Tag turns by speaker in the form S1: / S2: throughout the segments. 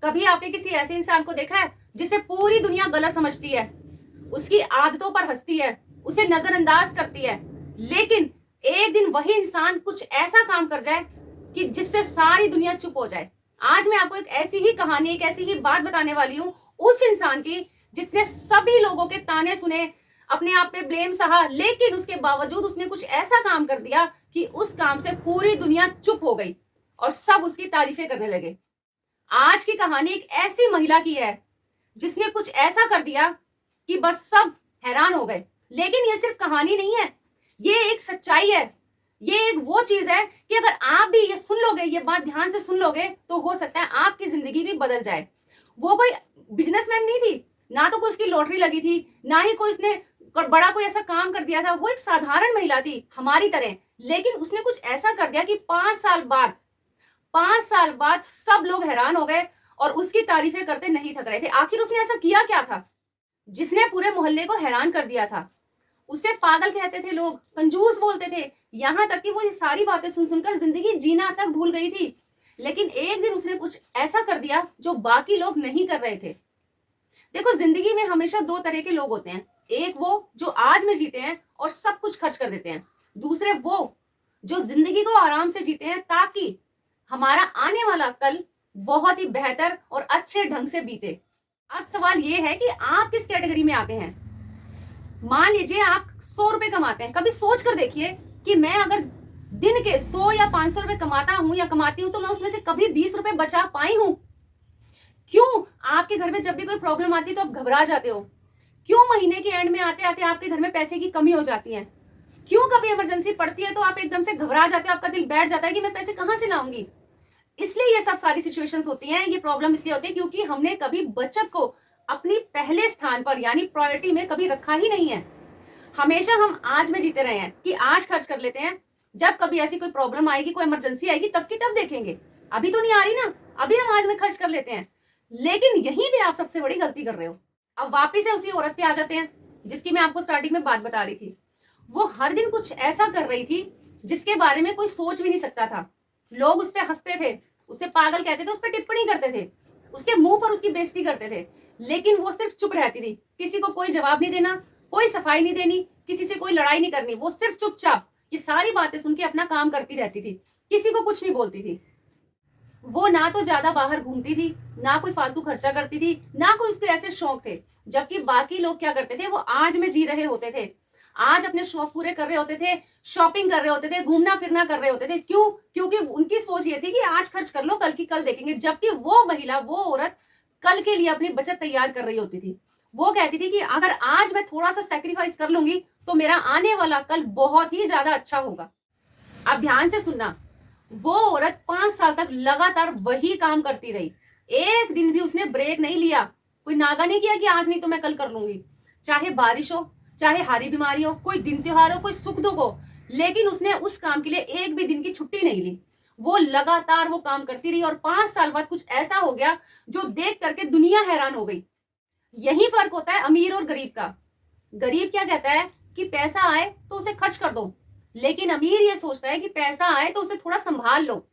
S1: कभी आपने किसी ऐसे इंसान को देखा है जिसे पूरी दुनिया गलत समझती है, उसकी आदतों पर हंसती है, उसे नजरअंदाज करती है, लेकिन एक दिन वही इंसान कुछ ऐसा काम कर जाए कि जिससे सारी दुनिया चुप हो जाए। आज मैं आपको एक ऐसी ही कहानी, एक ऐसी ही बात बताने वाली हूँ उस इंसान की जिसने सभी लोगों के ताने सुने, अपने आप पे ब्लेम सहा, लेकिन उसके बावजूद उसने कुछ ऐसा काम कर दिया कि उस काम से पूरी दुनिया चुप हो गई और सब उसकी तारीफें करने लगे। आज की कहानी एक ऐसी महिला की है जिसने कुछ ऐसा कर दिया कि बस सब हैरान हो गए। लेकिन ये सिर्फ कहानी नहीं है, ये एक सच्चाई है। ये एक वो चीज है कि अगर आप भी ये सुन लोगे, ये बात ध्यान से सुन लोगे, तो हो सकता है आपकी जिंदगी भी बदल जाए। वो कोई बिजनेसमैन नहीं थी, ना तो कोई उसकी लॉटरी लगी थी, ना ही कोई उसने बड़ा कोई ऐसा काम कर दिया था। वो एक साधारण महिला थी हमारी तरह, लेकिन उसने कुछ ऐसा कर दिया कि 5 साल बाद सब लोग हैरान हो गए और उसकी तारीफें करते नहीं थक रहे थे। आखिर उसने ऐसा किया क्या था जिसने पूरे मोहल्ले को हैरान कर दिया था? उसे पागल कहते थे लोग, कंजूस बोलते थे, यहाँ तक कि वो ये सारी बातें सुन सुनकर जिंदगी जीना तक भूल गई थी। लेकिन एक दिन उसने कुछ ऐसा कर दिया जो बाकी लोग नहीं कर रहे थे। देखो, जिंदगी में हमेशा दो तरह के लोग होते हैं। एक वो जो आज में जीते हैं और सब कुछ खर्च कर देते हैं। दूसरे वो जो जिंदगी को आराम से जीते हैं ताकि हमारा आने वाला कल बहुत ही बेहतर और अच्छे ढंग से बीते। अब सवाल ये है कि आप किस कैटेगरी में आते हैं। मान लीजिए आप 100 रुपए कमाते हैं। कभी सोच कर देखिए कि मैं अगर दिन के 100 या 500 रुपए कमाता हूं या कमाती हूं तो मैं उसमें से कभी 20 रुपए बचा पाई हूं? क्यों आपके घर में जब भी कोई प्रॉब्लम आती है तो आप घबरा जाते हो? क्यों महीने के एंड में आते आते आपके घर में पैसे की कमी हो जाती है? क्यों कभी इमरजेंसी पड़ती है तो आप एकदम से घबरा जाते हो, आपका दिल बैठ जाता है कि मैं पैसे कहां से लाऊंगी? इसलिए ये सब सारी सिचुएशंस होती हैं, ये प्रॉब्लम इसलिए होती है क्योंकि हमने कभी बचत को अपनी पहले स्थान पर यानी प्रायोरिटी में कभी रखा ही नहीं है। हमेशा हम आज में जीते रहे हैं कि आज खर्च कर लेते हैं, जब कभी ऐसी कोई प्रॉब्लम आएगी, कोई इमरजेंसी आएगी तब की तब देखेंगे, अभी तो नहीं आ रही ना, अभी हम आज में खर्च कर लेते हैं। लेकिन यहीं पे आप सबसे बड़ी गलती कर रहे हो। अब वापिस से उसी औरत पे आ जाते हैं जिसकी मैं आपको स्टार्टिंग में बात बता रही थी। वो हर दिन कुछ ऐसा कर रही थी जिसके बारे में कोई सोच भी नहीं सकता था। लोग उस पर हंसते थे, उसे पागल कहते थे, उस पर टिप्पणी करते थे, उसके मुंह पर उसकी बेइज्जती करते थे, लेकिन वो सिर्फ चुप रहती थी। किसी को कोई जवाब नहीं देना, कोई सफाई नहीं देनी, किसी से कोई लड़ाई नहीं करनी। वो सिर्फ चुपचाप ये सारी बातें सुन के अपना काम करती रहती थी, किसी को कुछ नहीं बोलती थी। वो ना तो ज्यादा बाहर घूमती थी, ना कोई फालतू खर्चा करती थी, ना कोई उसके ऐसे शौक थे। जबकि बाकी लोग क्या करते थे, वो आज में जी रहे होते थे, आज अपने शौक पूरे कर रहे होते थे, शॉपिंग कर रहे होते थे, घूमना फिरना कर रहे होते थे। क्यों? क्योंकि उनकी सोच ये थी कि आज खर्च कर लो, कल की कल देखेंगे। जबकि वो महिला, वो औरत कल के लिए अपनी बचत तैयार कर रही होती थी। वो कहती थी कि अगर आज मैं थोड़ा सा सेक्रीफाइस कर लूंगी तो मेरा आने वाला कल बहुत ही ज्यादा अच्छा होगा। अब ध्यान से सुनना, वो औरत 5 साल तक लगातार वही काम करती रही। एक दिन भी उसने ब्रेक नहीं लिया, कोई नागा नहीं किया कि आज नहीं तो मैं कल कर लूंगी। चाहे बारिश हो, चाहे हारी बीमारी हो, कोई दिन त्योहार हो, कोई सुख दुख हो, लेकिन उसने उस काम के लिए एक भी दिन की छुट्टी नहीं ली। वो लगातार वो काम करती रही और 5 साल बाद कुछ ऐसा हो गया जो देख करके दुनिया हैरान हो गई। यही फर्क होता है अमीर और गरीब का। गरीब क्या कहता है कि पैसा आए तो उसे खर्च कर दो, लेकिन अमीर ये सोचता है कि पैसा आए तो उसे थोड़ा संभाल लो।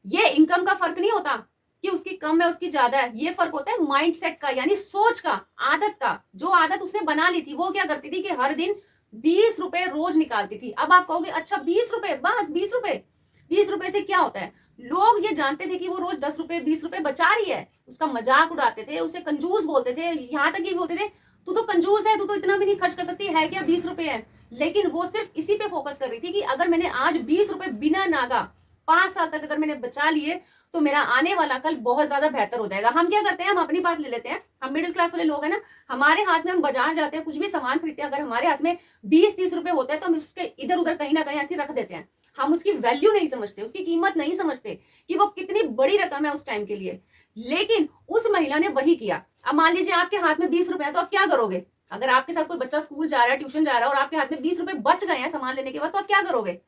S1: ये इनकम का फर्क नहीं होता कि उसकी कम है उसकी ज्यादा है, ये फर्क होता है माइंडसेट का, यानी सोच का, आदत का। जो आदत उसने बना ली थी, वो क्या करती थी कि हर दिन 20 रुपए रोज निकालती थी। अब आप कहोगे अच्छा 20 रुपए, बस 20 रुपए, 20 रुपए से क्या होता है? लोग ये जानते थे कि वो रोज 10 रुपए 20 रुपए बचा रही है, उसका मजाक उड़ाते थे, उसे कंजूस बोलते थे, यहाँ तक ये बोलते थे तू तो कंजूस है, तू तो इतना भी नहीं खर्च कर सकती है क्या 20 रुपए है। लेकिन वो सिर्फ इसी पे फोकस कर रही थी कि अगर मैंने आज 20 रुपए बिना नागा 5 साल तक अगर मैंने बचा लिए तो मेरा आने वाला कल बहुत ज्यादा बेहतर हो जाएगा। हम क्या करते हैं, हम अपनी बात ले लेते हैं, हम मिडिल क्लास वाले लोग हैं ना, हमारे हाथ में, हम बाजार जाते हैं, कुछ भी सामान खरीदते हैं, अगर हमारे हाथ में 20-30 रुपए होते हैं तो हम उसके इधर उधर कहीं ना कहीं ऐसे रख देते हैं। हम उसकी वैल्यू नहीं समझते, उसकी कीमत नहीं समझते कि वो कितनी बड़ी रकम है उस टाइम के लिए। लेकिन उस महिला ने वही किया। अब मान लीजिए आपके हाथ में 20 रुपए है तो आप क्या करोगे? अगर आपके साथ कोई बच्चा स्कूल जा रहा है, ट्यूशन जा रहा है और आपके हाथ में 20 रुपए बच गए हैं सामान लेने के बाद, तो आप क्या करोगे?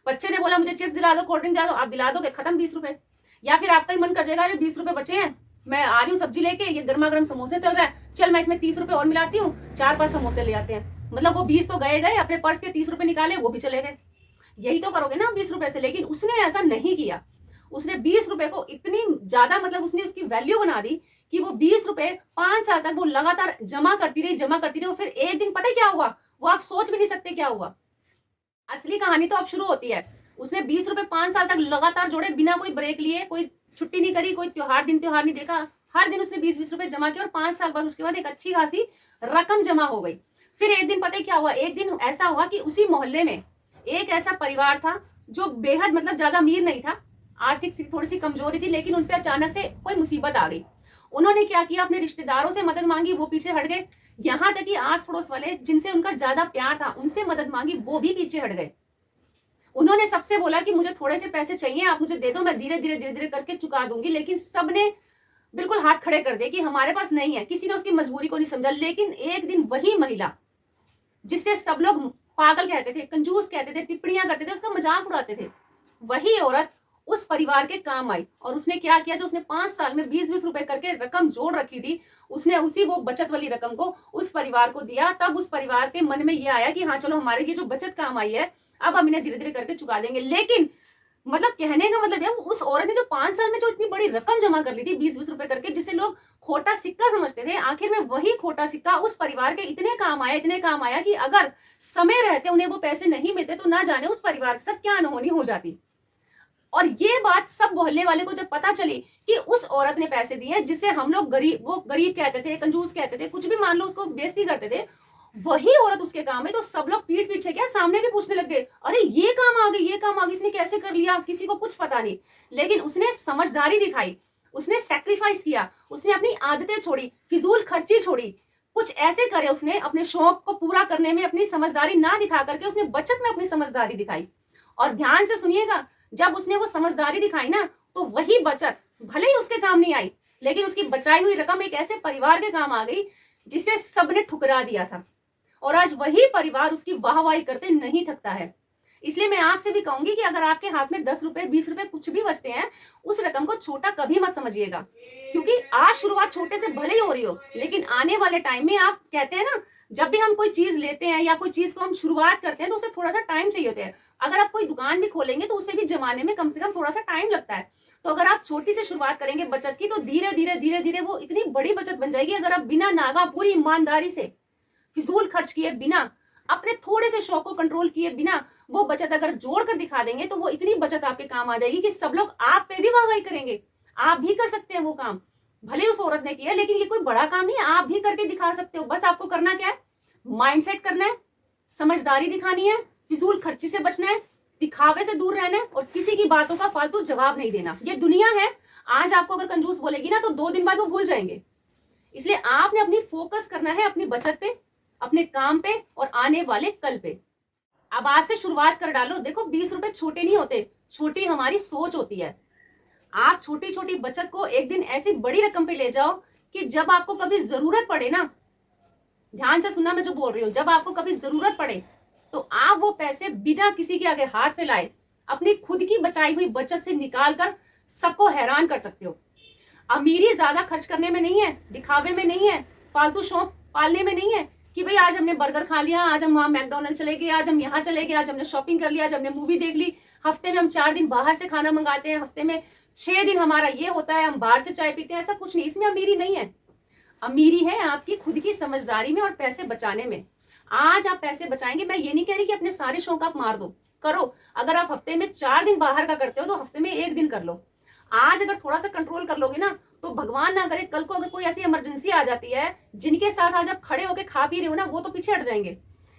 S1: बच्चे ने बोला मुझे चिप्स दिला दो, कोल्ड ड्रिंक दिला दो, आप दिला दोगे, खत्म 20 रुपए। या फिर आपका ही मन कर जाएगा अरे 20 रुपए बचे हैं, मैं आ रही हूँ सब्जी लेके, ये गर्मा गर्म समोसे तल रहा है, चल मैं इसमें 30 रुपए और मिलाती हूँ, 4-5 समोसे ले आते हैं। मतलब वो 20 तो गए गए, अपने पर्स के 30 रुपए निकाले, वो भी चले गए। यही तो करोगे ना 20 रुपए से। लेकिन उसने ऐसा नहीं किया। उसने 20 रुपए को इतनी ज्यादा मतलब उसने उसकी वैल्यू बना दी कि वो 20 रुपए 5 साल तक वो लगातार जमा करती रही और फिर एक दिन पता है क्या हुआ, वो आप सोच भी नहीं सकते क्या हुआ। असली कहानी तो अब शुरू होती है। उसने 20 रुपए 5 साल तक लगातार जोड़े बिना कोई ब्रेक लिए, कोई छुट्टी नहीं करी, कोई त्योहार नहीं देखा, हर दिन उसने 20-20 रुपए जमा किया और 5 साल बाद उसके बाद एक अच्छी खासी रकम जमा हो गई। फिर एक दिन पता है क्या हुआ, एक दिन ऐसा हुआ कि उसी मोहल्ले में एक ऐसा परिवार था जो बेहद मतलब ज्यादा अमीर नहीं था, आर्थिक थोड़ी सी कमजोरी थी, लेकिन उन पे अचानक से कोई मुसीबत आ गई। उन्होंने क्या किया, अपने रिश्तेदारों से मदद मांगी, वो पीछे हट गए। यहाँ तक कि आस पड़ोस वाले जिनसे उनका ज्यादा प्यार था उनसे मदद मांगी, वो भी पीछे हट गए। उन्होंने सबसे बोला कि मुझे थोड़े से पैसे चाहिए, आप मुझे दे दो, मैं धीरे धीरे करके चुका दूंगी। लेकिन सबने बिल्कुल हाथ खड़े कर दिए कि हमारे पास नहीं है, किसी ने उसकी मजबूरी को नहीं समझा। लेकिन एक दिन वही महिला जिससे सब लोग पागल कहते थे, कंजूस कहते थे, टिप्पणियां करते थे, उसका मजाक उड़ाते थे, वही औरत उस परिवार के काम आई। और उसने क्या किया, जो उसने 5 साल में 20-20 रुपए करके रकम जोड़ रखी थी, उसने उसी वो बचत वाली रकम को उस परिवार को दिया। तब उस परिवार के मन में ये आया कि हाँ चलो हमारे ये जो बचत काम आई है, अब हम इन्हें धीरे धीरे करके चुका देंगे। लेकिन मतलब कहने का मतलब है, उस औरत ने जो 5 साल में जो इतनी बड़ी रकम जमा कर ली थी 20-20 रुपए करके, जिसे लोग खोटा सिक्का समझते थे, आखिर में वही खोटा सिक्का उस परिवार के इतने काम आया कि अगर समय रहते उन्हें वो पैसे नहीं मिलते तो ना जाने उस परिवार के साथ क्या अनहोनी हो जाती। और ये बात सब मोहल्ले वाले को जब पता चली कि उस औरत ने पैसे दिए, जिसे हम लोग गरीब कहते थे, कंजूस कहते थे, कुछ भी मान लो, उसको बेइज्जती करते थे, वही औरत उसके काम है। तो सब लोग पीठ पीछे क्या सामने भी पूछने लग गए, अरे ये काम आ गई, इसने कैसे कर लिया, किसी को कुछ पता नहीं। लेकिन उसने समझदारी दिखाई, उसने सैक्रिफाइस किया, उसने अपनी आदतें छोड़ी, फिजूल खर्ची छोड़ी, कुछ ऐसे करे उसने अपने शौक को पूरा करने में अपनी समझदारी ना दिखा करके उसने बचत में अपनी समझदारी दिखाई। और ध्यान से सुनिएगा, जब उसने वो समझदारी दिखाई ना, तो वही बचत भले ही उसके काम नहीं आई, लेकिन उसकी बचाई हुई रकम एक ऐसे परिवार के काम आ गई जिसे सबने ठुकरा दिया था। और आज वही परिवार उसकी वाहवाही करते नहीं थकता है। इसलिए मैं आपसे भी कहूंगी कि अगर आपके हाथ में 10 रुपए 20 रुपए कुछ भी बचते हैं, उस रकम को छोटा कभी मत समझिएगा, क्योंकि आज शुरुआत छोटे से भले ही हो रही हो, लेकिन आने वाले टाइम में आप कहते हैं ना, जब भी हम कोई चीज लेते हैं या कोई चीज को हम शुरुआत करते हैं तो उसे थोड़ा सा टाइम चाहिए होता है। अगर आप कोई दुकान भी खोलेंगे तो उसे भी जमाने में कम से कम थोड़ा सा टाइम लगता है। तो अगर आप छोटी से शुरुआत करेंगे बचत की, तो धीरे धीरे वो इतनी बड़ी बचत बन जाएगी। अगर आप बिना नागा पूरी ईमानदारी से फिजूल खर्च किए बिना, अपने थोड़े से शौक को कंट्रोल किए बिना वो बचत अगर जोड़ कर दिखा देंगे, तो वो इतनी बचत आपके काम आ जाएगी कि सब लोग आप पे भी वाहवाही करेंगे। आप भी कर सकते हैं वो काम, भले उस औरत ने किया, लेकिन ये कोई बड़ा काम नहीं है, आप भी करके दिखा सकते हो। बस आपको करना क्या है, माइंडसेट करना है, समझदारी दिखानी है, फिजूल खर्ची से बचना है, दिखावे से दूर रहना है और किसी की बातों का फालतू जवाब नहीं देना। ये दुनिया है, आज आपको अगर कंजूस बोलेगी ना, तो 2 दिन बाद वो भूल जाएंगे। इसलिए आपने अपनी फोकस करना है अपनी बचत पे, अपने काम पे और आने वाले कल पे। अब आज से शुरुआत कर डालो। देखो 20 रुपए छोटे नहीं होते, छोटी हमारी सोच होती है। आप छोटी छोटी बचत को एक दिन ऐसी बड़ी रकम पे ले जाओ कि जब आपको कभी जरूरत पड़े ना, ध्यान से सुनना मैं जो बोल रही हूँ, जब आपको कभी जरूरत पड़े तो आप वो पैसे बिना किसी के आगे हाथ फैलाए अपनी खुद की बचाई हुई बचत से निकाल कर सबको हैरान कर सकते हो। अमीरी ज्यादा खर्च करने में नहीं है, दिखावे में नहीं है, फालतू शौक पालने में नहीं है कि भाई आज हमने बर्गर खा लिया, आज हम वहां मैकडोनल्ड चले गए, आज हम यहाँ चले गए, आज हमने शॉपिंग कर लिया, आज हमने मूवी देख ली। हफ्ते में हम 4 दिन बाहर से खाना मंगाते हैं, हफ्ते में 6 दिन हमारा ये होता है, हम बाहर से चाय पीते हैं। ऐसा कुछ नहीं, इसमें अमीरी नहीं है। अमीरी है आपकी खुद की समझदारी में और पैसे बचाने में। आज आप पैसे बचाएंगे, मैं ये नहीं कह रही कि अपने सारे शौक आप मार दो, करो। अगर आप हफ्ते में 4 दिन बाहर का करते हो तो हफ्ते में 1 दिन कर लो। आज अगर थोड़ा सा कंट्रोल कर लोगे ना, तो भगवान ना करे कल को अगर कोई ऐसी इमरजेंसी आ जाती है, जिनके साथ आज आप खड़े होकर खा पी रहे हो ना, वो तो पीछे हट जाएंगे।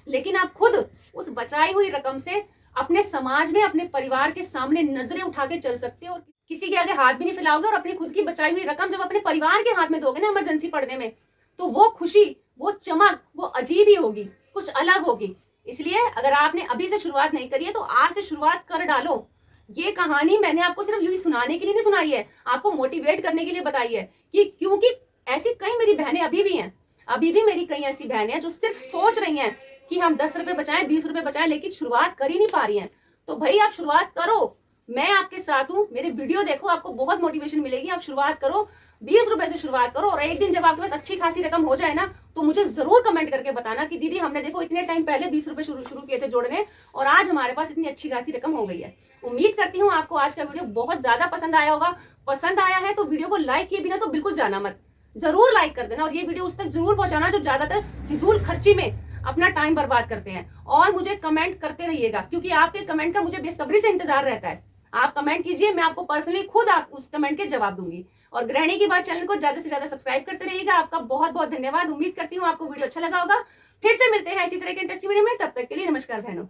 S1: लेकिन आप खुद उस बचाई हुई रकम से अपने समाज में, अपने परिवार के सामने नजरें उठा के चल सकते हो और किसी के आगे हाथ भी नहीं फैलाओगे। और अपनी खुद की बचाई हुई रकम जब अपने परिवार के हाथ में दोगे ना इमरजेंसी पड़ने में, तो वो खुशी, वो चमक, वो अजीब ही होगी, कुछ अलग होगी। इसलिए अगर आपने अभी से शुरुआत नहीं करी है तो आज से शुरुआत कर डालो। ये कहानी मैंने आपको सिर्फ यूं सुनाने के लिए नहीं सुनाई है, आपको मोटिवेट करने के लिए बताई है कि क्योंकि ऐसी कई मेरी बहनें अभी भी हैं, अभी भी मेरी कई ऐसी बहनें हैं जो सिर्फ सोच रही हैं कि हम 10 रुपए बचाएं, 20 रुपए बचाएं, लेकिन शुरुआत कर ही नहीं पा रही हैं। तो भाई आप शुरुआत करो, मैं आपके साथ हूँ, मेरे वीडियो देखो, आपको बहुत मोटिवेशन मिलेगी। आप शुरुआत करो, 20 रुपए से शुरुआत करो, और एक दिन जब आपके पास अच्छी खासी रकम हो जाए ना, तो मुझे जरूर कमेंट करके बताना कि दीदी हमने देखो इतने टाइम पहले 20 रुपए शुरू किए थे जोड़ने, और आज हमारे पास इतनी अच्छी खासी रकम हो गई है। उम्मीद करती हूँ आपको आज का वीडियो बहुत ज्यादा पसंद आया होगा। पसंद आया है तो वीडियो को लाइक किए बिना तो बिल्कुल जाना मत, जरूर लाइक कर देना, और ये वीडियो उस तक जरूर पहुंचाना जो ज्यादातर फिजूल खर्ची में अपना टाइम बर्बाद करते हैं। और मुझे कमेंट करते रहिएगा, क्योंकि आपके कमेंट का मुझे बेसब्री से इंतजार रहता है। आप कमेंट कीजिए, मैं आपको पर्सनली खुद आप उस कमेंट के जवाब दूंगी। और गृहिणी की बात चैनल को ज्यादा से ज्यादा सब्सक्राइब करते रहिएगा। आपका बहुत बहुत धन्यवाद। उम्मीद करती हूँ आपको वीडियो अच्छा लगा होगा। फिर से मिलते हैं इसी तरह के इंटरेस्टिंग वीडियो में, तब तक के लिए नमस्कार बहनों।